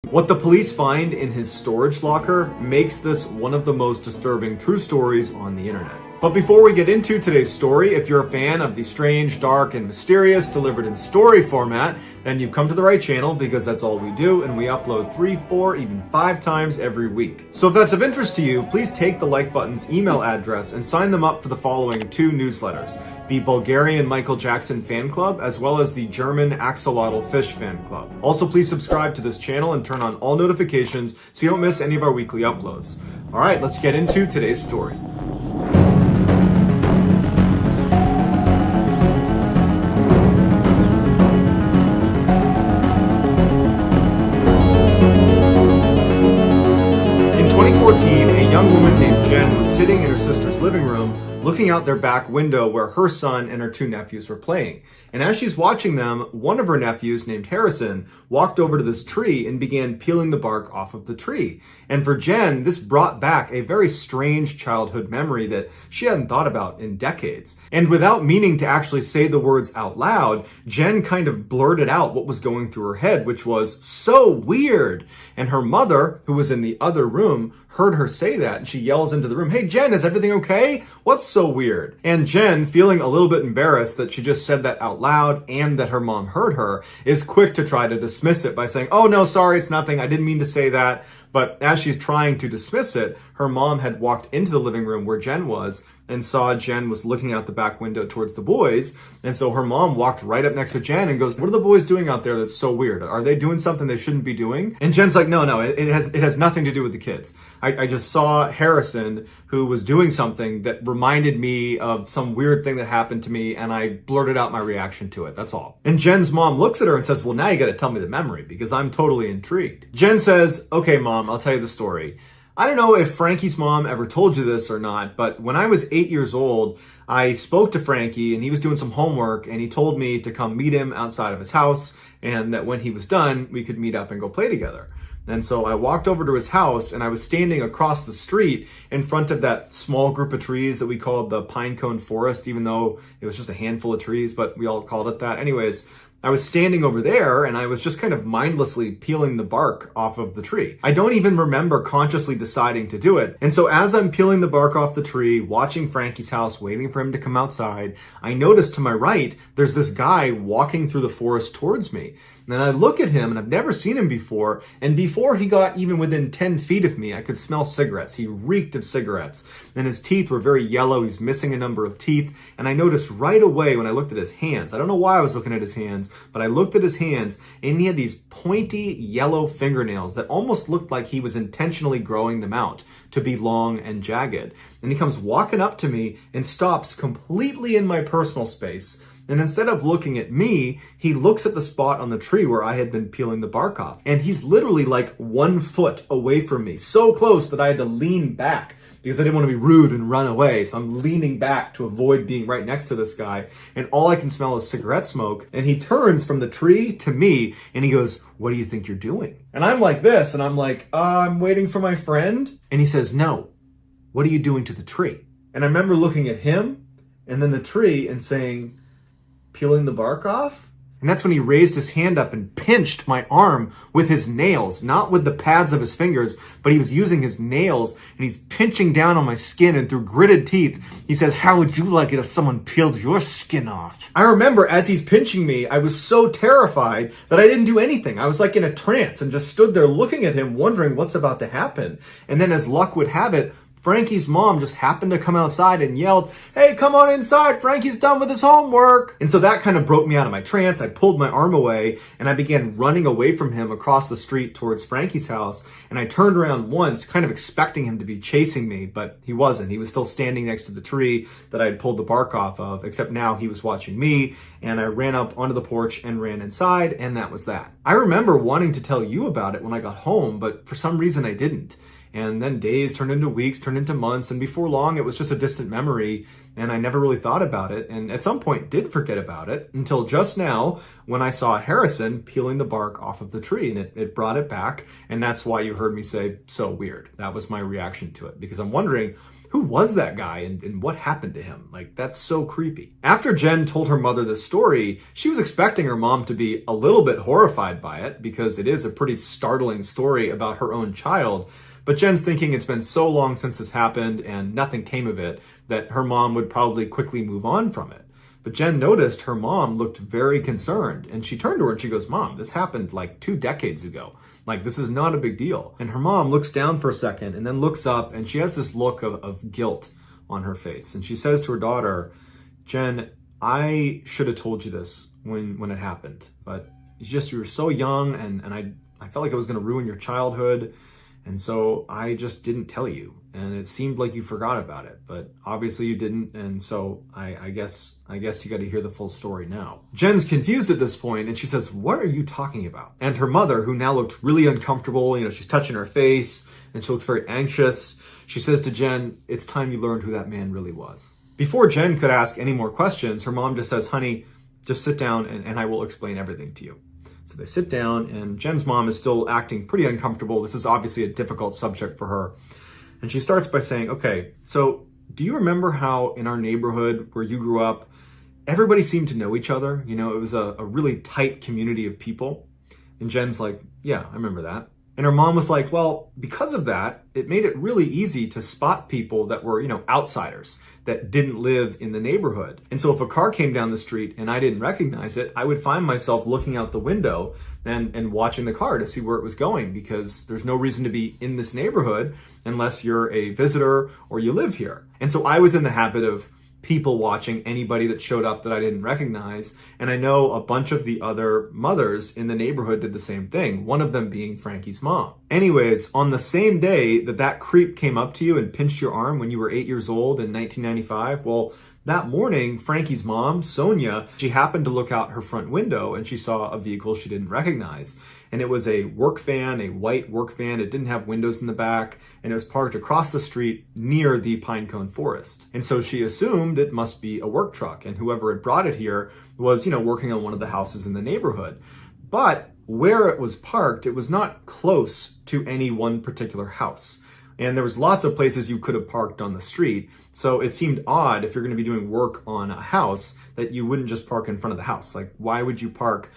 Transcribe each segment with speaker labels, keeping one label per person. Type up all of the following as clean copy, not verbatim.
Speaker 1: What the police find in his storage locker makes this one of the most disturbing true stories on the internet. But before we get into today's story, if you're a fan of the strange, dark, and mysterious delivered in story format, then you've come to the right channel because that's all we do, and we upload 3, 4, even 5 times every week. So if that's of interest to you, please take the like button's email address and sign them up for the following 2 newsletters: the Bulgarian Michael Jackson fan club, as well as the German axolotl fish fan club. Also, please subscribe to this channel and turn on all notifications so you don't miss any of our weekly uploads. All right, let's get into today's story. In 2014, a young woman named Jen was sitting in her sister's living room looking out their back window where her son and her 2 nephews were playing. And as she's watching them, one of her nephews, named Harrison, walked over to this tree and began peeling the bark off of the tree. And for Jen, this brought back a very strange childhood memory that she hadn't thought about in decades. And without meaning to actually say the words out loud, Jen kind of blurted out what was going through her head, which was, "So weird." And her mother, who was in the other room, heard her say that, and she yells into the room, "Hey Jen, is everything okay? What's so weird?" And Jen, feeling a little bit embarrassed that she just said that out loud and that her mom heard her, is quick to try to dismiss it by saying, "Oh no, sorry, it's nothing. I didn't mean to say that." But as she's trying to dismiss it, her mom had walked into the living room where Jen was and saw Jen was looking out the back window towards the boys. And so her mom walked right up next to Jen and goes, "What are the boys doing out there that's so weird? Are they doing something they shouldn't be doing?" And Jen's like, no, it has nothing to do with the kids. I just saw Harrison, who was doing something that reminded me of some weird thing that happened to me, and I blurted out my reaction to it. That's all. And Jen's mom looks at her and says, "Well, now you got to tell me the memory because I'm totally intrigued." Jen says, "Okay, Mom, I'll tell you the story. I don't know if Frankie's mom ever told you this or not, but when I was 8 years old, I spoke to Frankie and he was doing some homework and he told me to come meet him outside of his house and that when he was done, we could meet up and go play together." And so I walked over to his house and I was standing across the street in front of that small group of trees that we called the Pinecone Forest, even though it was just a handful of trees, but we all called it that. Anyways, I was standing over there and I was just kind of mindlessly peeling the bark off of the tree. I don't even remember consciously deciding to do it. And so as I'm peeling the bark off the tree, watching Frankie's house, waiting for him to come outside, I noticed to my right, there's this guy walking through the forest towards me. And I look at him and I've never seen him before. And before he got even within 10 feet of me, I could smell cigarettes. He reeked of cigarettes and his teeth were very yellow. He's missing a number of teeth. And I noticed right away when I looked at his hands, I don't know why I was looking at his hands, but I looked at his hands and he had these pointy yellow fingernails that almost looked like he was intentionally growing them out to be long and jagged. And he comes walking up to me and stops completely in my personal space. And instead of looking at me, he looks at the spot on the tree where I had been peeling the bark off. And he's literally like 1 foot away from me, so close that I had to lean back because I didn't want to be rude and run away. So I'm leaning back to avoid being right next to this guy. And all I can smell is cigarette smoke. And he turns from the tree to me and he goes, "What do you think you're doing?" And I'm like this, and I'm like, "I'm waiting for my friend." And he says, "No, what are you doing to the tree?" And I remember looking at him and then the tree and saying, "Peeling the bark off?" And that's when he raised his hand up and pinched my arm with his nails, not with the pads of his fingers, but he was using his nails and he's pinching down on my skin, and through gritted teeth, he says, "How would you like it if someone peeled your skin off?" I remember as he's pinching me, I was so terrified that I didn't do anything. I was like in a trance and just stood there looking at him, wondering what's about to happen. And then as luck would have it, Frankie's mom just happened to come outside and yelled, "Hey, come on inside, Frankie's done with his homework." And so that kind of broke me out of my trance. I pulled my arm away and I began running away from him across the street towards Frankie's house. And I turned around once, kind of expecting him to be chasing me, but he wasn't. He was still standing next to the tree that I had pulled the bark off of, except now he was watching me. And I ran up onto the porch and ran inside, and that was that. I remember wanting to tell you about it when I got home, but for some reason I didn't. And then days turned into weeks, turned into months, and before long it was just a distant memory, and I never really thought about it, and at some point did forget about it, until just now when I saw Harrison peeling the bark off of the tree, and it brought it back, and that's why you heard me say, "So weird." That was my reaction to it, because I'm wondering, who was that guy and what happened to him? Like, that's so creepy. After Jen told her mother this story, she was expecting her mom to be a little bit horrified by it because it is a pretty startling story about her own child. But Jen's thinking it's been so long since this happened and nothing came of it that her mom would probably quickly move on from it. But Jen noticed her mom looked very concerned, and she turned to her and she goes, "Mom, this happened like 2 decades ago. Like, this is not a big deal." And her mom looks down for a second and then looks up, and she has this look of guilt on her face. And she says to her daughter, "Jen, I should have told you this when it happened, but you were so young, and I felt like I was going to ruin your childhood. And so I just didn't tell you, and it seemed like you forgot about it, but obviously you didn't, and so I guess you got to hear the full story now." Jen's confused at this point, and she says, "What are you talking about?" And her mother, who now looked really uncomfortable, she's touching her face, and she looks very anxious, she says to Jen, "It's time you learned who that man really was." Before Jen could ask any more questions, her mom just says, "Honey, just sit down and I will explain everything to you." So they sit down, and Jen's mom is still acting pretty uncomfortable. This is obviously a difficult subject for her. And she starts by saying, "Okay, so do you remember how in our neighborhood where you grew up, everybody seemed to know each other? It was a really tight community of people." And Jen's like, "Yeah, I remember that." And her mom was like, "Well, because of that, it made it really easy to spot people that were, outsiders that didn't live in the neighborhood. And so if a car came down the street and I didn't recognize it, I would find myself looking out the window and watching the car to see where it was going, because there's no reason to be in this neighborhood unless you're a visitor or you live here." And so I was in the habit of people watching anybody that showed up that I didn't recognize. And I know a bunch of the other mothers in the neighborhood did the same thing, one of them being Frankie's mom. Anyways, on the same day that creep came up to you and pinched your arm when you were 8 years old in 1995, well, that morning, Frankie's mom, Sonia, she happened to look out her front window and she saw a vehicle she didn't recognize. And it was a work van, a white work van. It didn't have windows in the back, and it was parked across the street near the Pinecone Forest. And so she assumed it must be a work truck, and whoever had brought it here was, working on one of the houses in the neighborhood. But where it was parked, it was not close to any one particular house. And there was lots of places you could have parked on the street. So it seemed odd, if you're going to be doing work on a house, that you wouldn't just park in front of the house. Like, why would you park,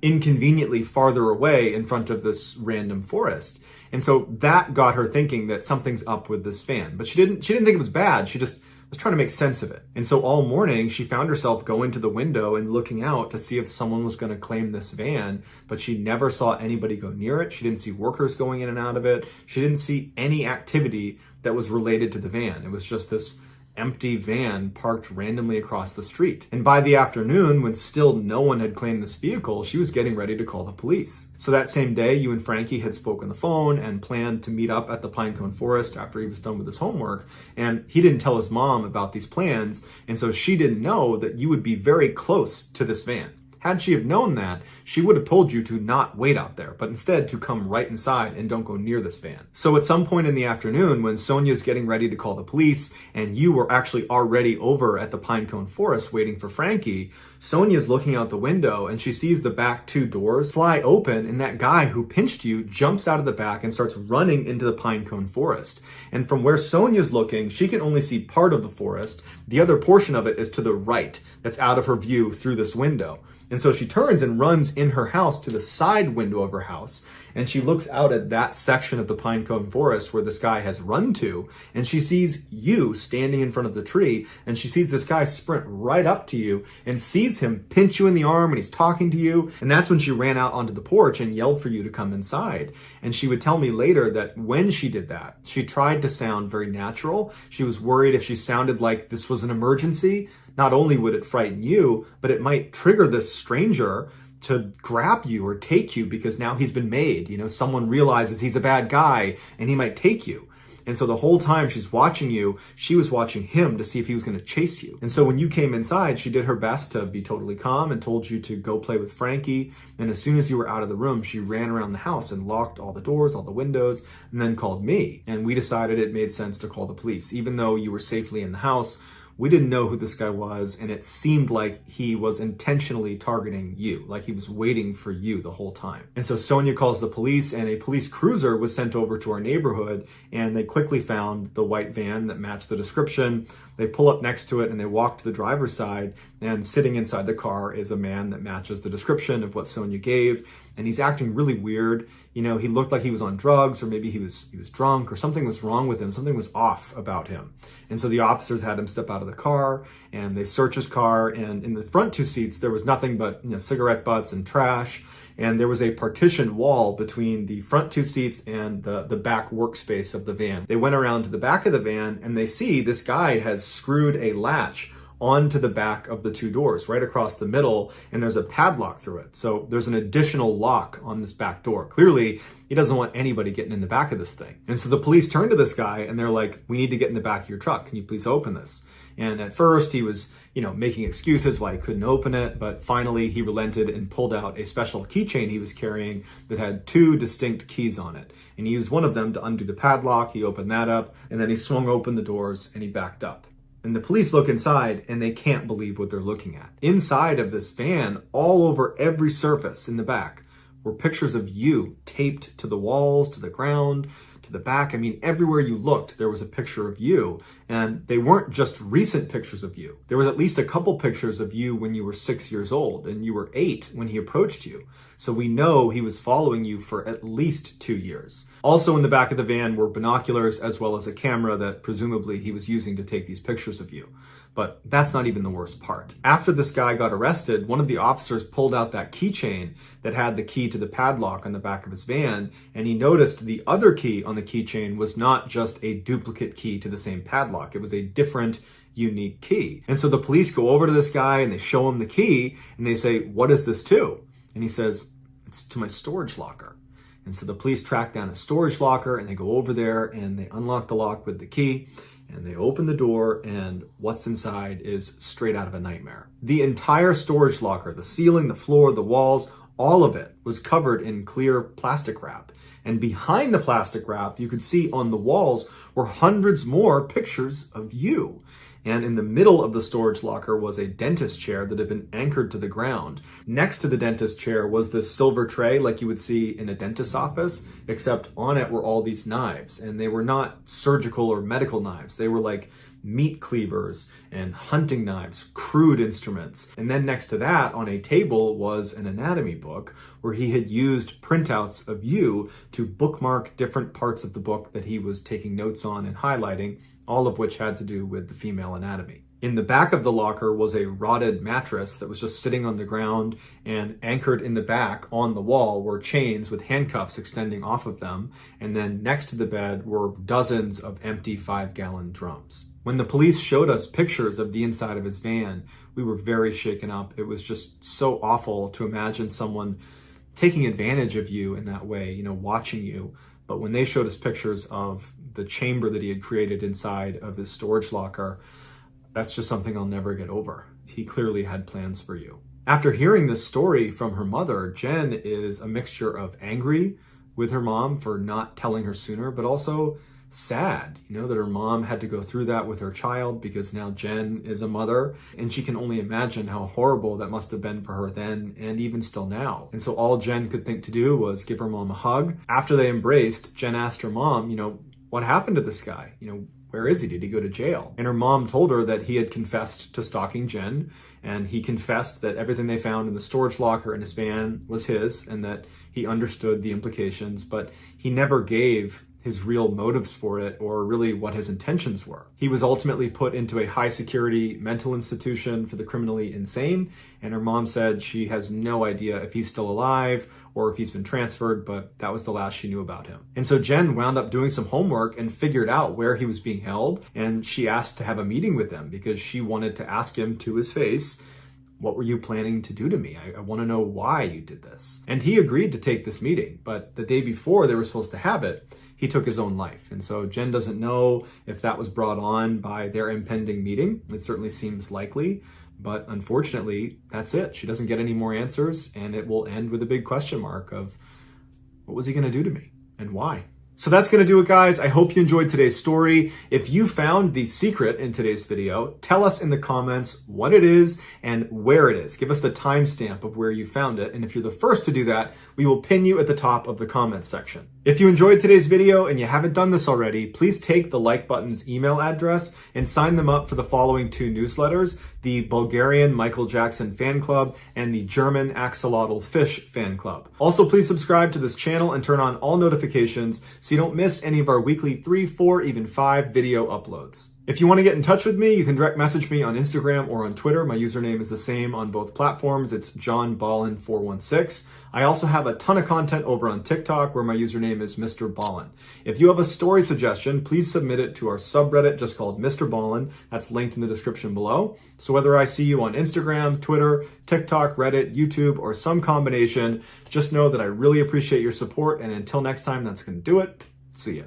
Speaker 1: inconveniently farther away in front of this random forest? And so that got her thinking that something's up with this van. But she didn't think it was bad. She just was trying to make sense of it. And so all morning she found herself going to the window and looking out to see if someone was going to claim this van, but she never saw anybody go near it. She didn't see workers going in and out of it. She didn't see any activity that was related to the van. It was just this empty van parked randomly across the street. And by the afternoon, when still no one had claimed this vehicle, she was getting ready to call the police. So that same day, you and Frankie had spoken on the phone and planned to meet up at the Pinecone Forest after he was done with his homework. And he didn't tell his mom about these plans, and so she didn't know that you would be very close to this van. Had she have known that, she would have told you to not wait out there, but instead to come right inside and don't go near this van. So at some point in the afternoon, when Sonia's getting ready to call the police, and you were actually already over at the Pinecone Forest waiting for Frankie, Sonia's looking out the window and she sees the back 2 doors fly open, and that guy who pinched you jumps out of the back and starts running into the Pinecone Forest. And from where Sonia's looking, she can only see part of the forest. The other portion of it is to the right, that's out of her view through this window. And so she turns and runs in her house to the side window of her house, and she looks out at that section of the Pinecone Forest where this guy has run to, and she sees you standing in front of the tree, and she sees this guy sprint right up to you and sees him pinch you in the arm, and he's talking to you. And that's when she ran out onto the porch and yelled for you to come inside. And she would tell me later that when she did that, she tried to sound very natural. She was worried if she sounded like this was an emergency, not only would it frighten you, but it might trigger this stranger to grab you or take you, because now he's been made. Someone realizes he's a bad guy and he might take you. And so the whole time she's watching you, she was watching him to see if he was going to chase you. And so when you came inside, she did her best to be totally calm and told you to go play with Frankie. And as soon as you were out of the room, she ran around the house and locked all the doors, all the windows, and then called me. And we decided it made sense to call the police. Even though you were safely in the house, we didn't know who this guy was, and it seemed like he was intentionally targeting you, like he was waiting for you the whole time. And so Sonia calls the police, and a police cruiser was sent over to our neighborhood, and they quickly found the white van that matched the description. They pull up next to it and they walk to the driver's side, and sitting inside the car is a man that matches the description of what Sonia gave. And he's acting really weird. You know, he looked like he was on drugs, or maybe he was drunk, or something was wrong with him. Something was off about him. And so the officers had him step out of the car, and they search his car. And in the front two seats, there was nothing but, you know, cigarette butts and trash. And there was a partition wall between the front two seats and the back workspace of the van. They went around to the back of the van, and they see this guy has screwed a latch onto the back of the two doors right across the middle, and there's a padlock through it. So there's an additional lock on this back door. Clearly, he doesn't want anybody getting in the back of this thing. And so the police turn to this guy and they're like, "We need to get in the back of your truck. Can you please open this?" And at first he was, you know, making excuses why he couldn't open it, but finally he relented and pulled out a special keychain he was carrying that had two distinct keys on it. And he used one of them to undo the padlock. He opened that up, and then he swung open the doors and he backed up. And the police look inside and they can't believe what they're looking at. Inside of this van, all over every surface in the back, were pictures of you taped to the walls, to the ground, to the back. I mean, everywhere you looked, there was a picture of you. And they weren't just recent pictures of you. There was at least a couple pictures of you when you were 6 years old, and you were 8 when he approached you. So we know he was following you for at least 2 years. Also in the back of the van were binoculars, as well as a camera that presumably he was using to take these pictures of you. But that's not even the worst part. After this guy got arrested, one of the officers pulled out that keychain that had the key to the padlock on the back of his van, and he noticed the other key on the keychain was not just a duplicate key to the same padlock. It was a different, unique key. And so the police go over to this guy and they show him the key, and they say, "What is this to?" And he says, "It's to my storage locker." And so the police track down a storage locker, and they go over there and they unlock the lock with the key. And they open the door, and what's inside is straight out of a nightmare. The entire storage locker, the ceiling, the floor, the walls, all of it was covered in clear plastic wrap. And behind the plastic wrap, you could see on the walls were hundreds more pictures of you. And in the middle of the storage locker was a dentist chair that had been anchored to the ground. Next to the dentist chair was this silver tray like you would see in a dentist's office, except on it were all these knives. And they were not surgical or medical knives. They were like meat cleavers and hunting knives, crude instruments. And then next to that on a table was an anatomy book where he had used printouts of you to bookmark different parts of the book that he was taking notes on and highlighting, all of which had to do with the female anatomy. In the back of the locker was a rotted mattress that was just sitting on the ground, and anchored in the back on the wall were chains with handcuffs extending off of them. And then next to the bed were dozens of empty 5-gallon drums. When the police showed us pictures of the inside of his van, we were very shaken up. It was just so awful to imagine someone taking advantage of you in that way, you know, watching you. But when they showed us pictures of the chamber that he had created inside of his storage locker, that's just something I'll never get over. He clearly had plans for you. After hearing this story from her mother, Jen is a mixture of angry with her mom for not telling her sooner, but also sad, you know, that her mom had to go through that with her child, because now Jen is a mother, and she can only imagine how horrible that must have been for her then and even still now. And so all Jen could think to do was give her mom a hug. After they embraced, Jen asked her mom, you know, what happened to this guy? You know, where is he? Did he go to jail? And her mom told her that he had confessed to stalking Jen, and he confessed that everything they found in the storage locker in his van was his, and that he understood the implications, but he never gave his real motives for it, or really what his intentions were. He was ultimately put into a high security mental institution for the criminally insane, and her mom said she has no idea if he's still alive or if he's been transferred, but that was the last she knew about him. And so Jen wound up doing some homework and figured out where he was being held, and she asked to have a meeting with him because she wanted to ask him to his face, what were you planning to do to me? I want to know why you did this. And he agreed to take this meeting, but the day before they were supposed to have it, he took his own life. And so Jen doesn't know if that was brought on by their impending meeting. It certainly seems likely, but unfortunately, that's it. She doesn't get any more answers, and it will end with a big question mark of, what was he going to do to me and why? So that's going to do it, guys. I hope you enjoyed today's story. If you found the secret in today's video, tell us in the comments what it is and where it is. Give us the timestamp of where you found it. And if you're the first to do that, we will pin you at the top of the comments section. If you enjoyed today's video and you haven't done this already, please take the Like Button's email address and sign them up for the following 2 newsletters, the Bulgarian Michael Jackson fan club and the German axolotl fish fan club. Also, please subscribe to this channel and turn on all notifications so you don't miss any of our weekly 3, 4, even 5 video uploads. If you want to get in touch with me, you can direct message me on Instagram or on Twitter. My username is the same on both platforms. It's JohnBallin416. I also have a ton of content over on TikTok where my username is Mr. Ballin. If you have a story suggestion, please submit it to our subreddit just called Mr. Ballin. That's linked in the description below. So whether I see you on Instagram, Twitter, TikTok, Reddit, YouTube, or some combination, just know that I really appreciate your support. And until next time, that's going to do it. See ya.